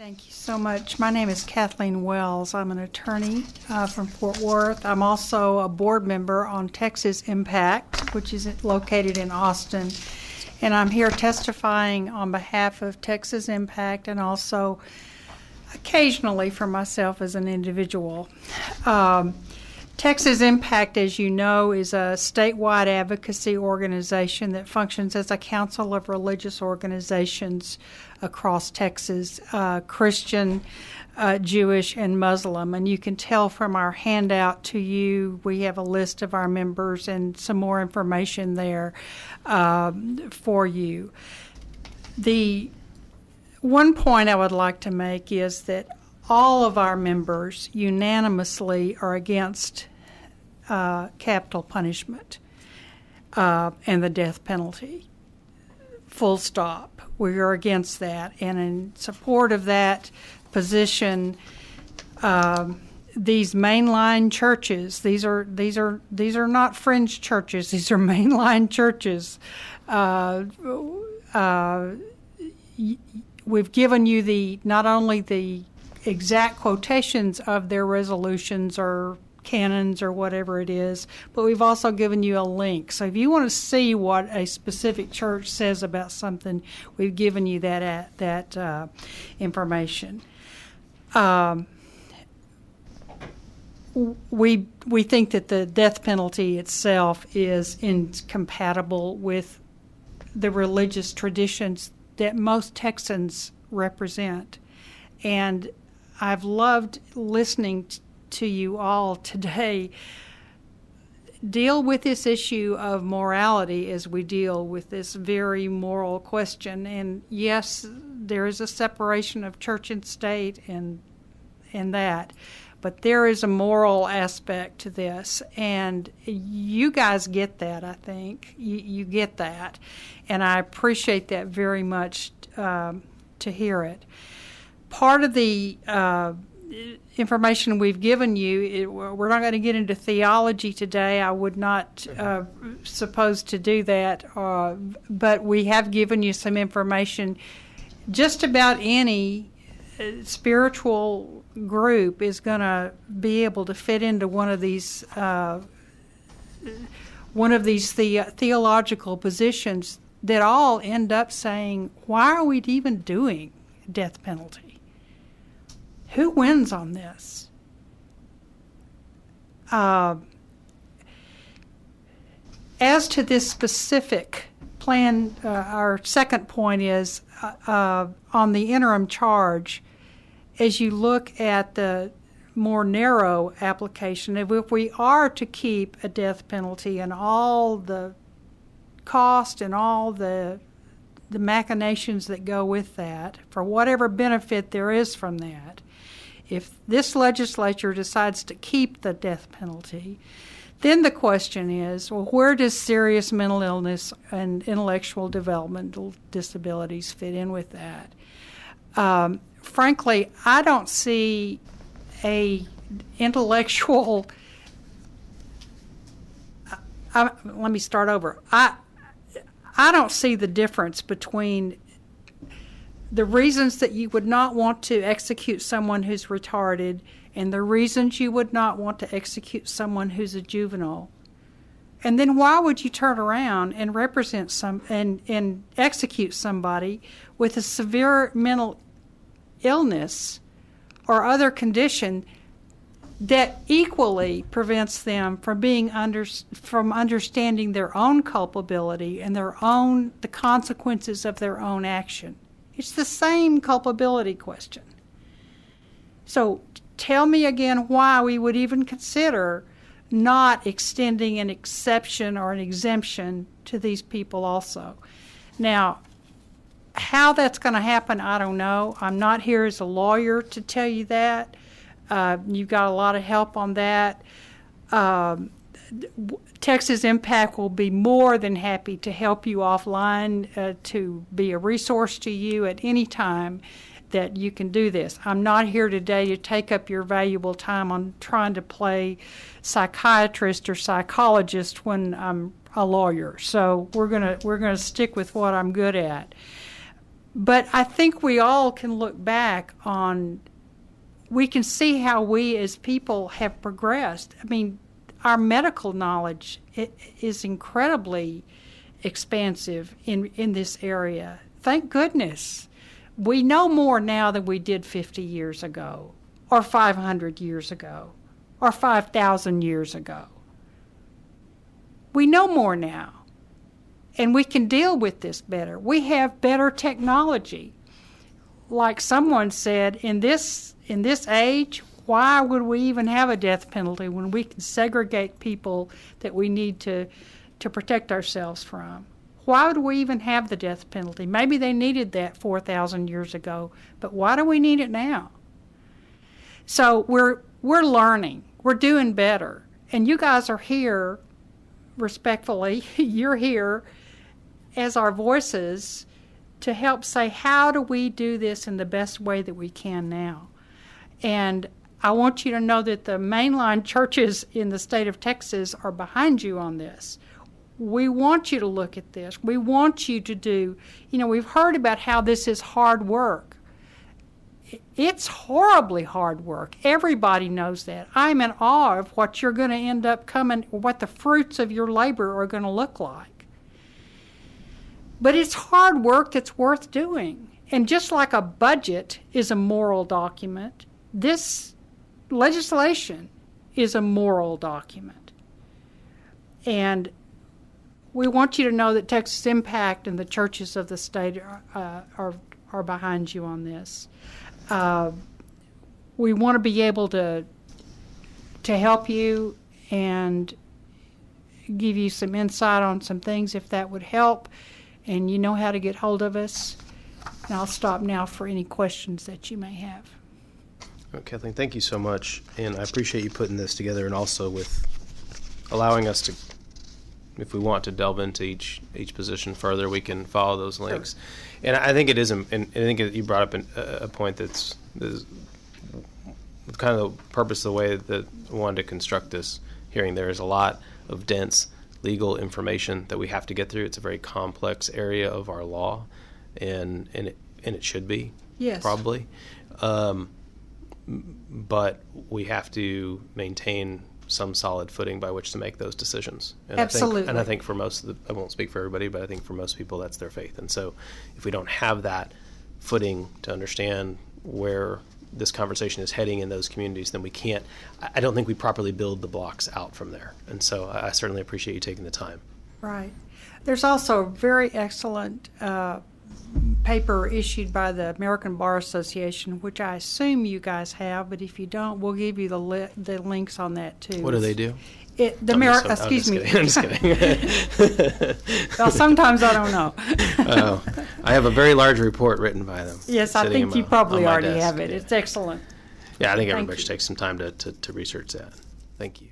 Thank you so much. My name is Kathleen Wells. I'm an attorney from Fort Worth. I'm also a board member on Texas Impact, which is located in Austin. And I'm here testifying on behalf of Texas Impact and also occasionally for myself as an individual. Texas Impact, as you know, is a statewide advocacy organization that functions as a council of religious organizations across Texas, Christian, Jewish, and Muslim. And you can tell from our handout to you, we have a list of our members and some more information there for you. The one point I would like to make is that all of our members unanimously are against capital punishment and the death penalty. Full stop. We are against that. And in support of that position, these mainline churches, these are not fringe churches, these are mainline churches. We've given you not only the exact quotations of their resolutions or canons or whatever it is, but we've also given you a link. So if you want to see what a specific church says about something, we've given you that information. We think that the death penalty itself is incompatible with the religious traditions that most Texans represent. And I've loved listening to you all today deal with this issue of morality as we deal with this very moral question. And yes, there is a separation of church and state and that, but there is a moral aspect to this, and you guys get that. I think you get that, and I appreciate that very much to hear it. Part of the information we've given you, we're not going to get into theology today. I would not suppose to do that, but we have given you some information. Just about any spiritual group is going to be able to fit into one of these theological positions that all end up saying, why are we even doing death penalty? Who wins on this? As to this specific plan, our second point is on the interim charge. As you look at the more narrow application, if we are to keep a death penalty and all the cost and all the machinations that go with that, for whatever benefit there is from that, if this legislature decides to keep the death penalty, then the question is, well, where does serious mental illness and intellectual developmental disabilities fit in with that? Frankly, I don't see a intellectual... let me start over. I don't see the difference between the reasons that you would not want to execute someone who's retarded and the reasons you would not want to execute someone who's a juvenile. And then why would you turn around and represent and execute somebody with a severe mental illness or other condition that equally prevents them from from understanding their own culpability and the consequences of their own action? It's the same culpability question. So tell me again why we would even consider not extending an exception or an exemption to these people also. Now, how that's going to happen, I don't know. I'm not here as a lawyer to tell you that. You've got a lot of help on that. Texas Impact will be more than happy to help you offline, to be a resource to you at any time that you can do this. I'm not here today to take up your valuable time on trying to play psychiatrist or psychologist when I'm a lawyer. So we're gonna stick with what I'm good at. But I think we all can look back on, we can see how we as people have progressed. I mean, our medical knowledge is incredibly expansive in this area. Thank goodness. We know more now than we did 50 years ago, or 500 years ago, or 5,000 years ago. We know more now, and we can deal with this better. We have better technology. Like someone said, in this age, why would we even have a death penalty when we can segregate people that we need to protect ourselves from? Why would we even have the death penalty? Maybe they needed that 4,000 years ago, but why do we need it now? So we're learning. We're doing better. And you guys are here, respectfully, you're here as our voices to help say, how do we do this in the best way that we can now? And I want you to know that the mainline churches in the state of Texas are behind you on this. We want you to look at this. We want you to do, we've heard about how this is hard work. It's horribly hard work. Everybody knows that. I'm in awe of what you're going to end up what the fruits of your labor are going to look like. But it's hard work that's worth doing. And just like a budget is a moral document, this legislation is a moral document. And we want you to know that Texas Impact and the churches of the state are behind you on this. We want to be able to help you and give you some insight on some things if that would help. And you know how to get hold of us. And I'll stop now for any questions that you may have. Kathleen, thank you so much, and I appreciate you putting this together, and also with allowing us to, if we want to delve into each position further, we can follow those links. Sure. And I think it is, and I think you brought up a point that's kind of the purpose of the way that I wanted to construct this hearing. There is a lot of dense legal information that we have to get through. It's a very complex area of our law, and it should be, yes, probably. But we have to maintain some solid footing by which to make those decisions. And absolutely. I think for most of I won't speak for everybody, but I think for most people that's their faith. And so if we don't have that footing to understand where this conversation is heading in those communities, then I don't think we properly build the blocks out from there. And so I certainly appreciate you taking the time. Right. There's also a very excellent paper issued by the American Bar Association, which I assume you guys have, but if you don't, we'll give you the links on that too. What do they do? Excuse me. I'm just kidding. Well, sometimes I don't know. I have a very large report written by them. Yes, I think you probably already have it. Yeah. It's excellent. Yeah, I think everybody should take some time to research that. Thank you.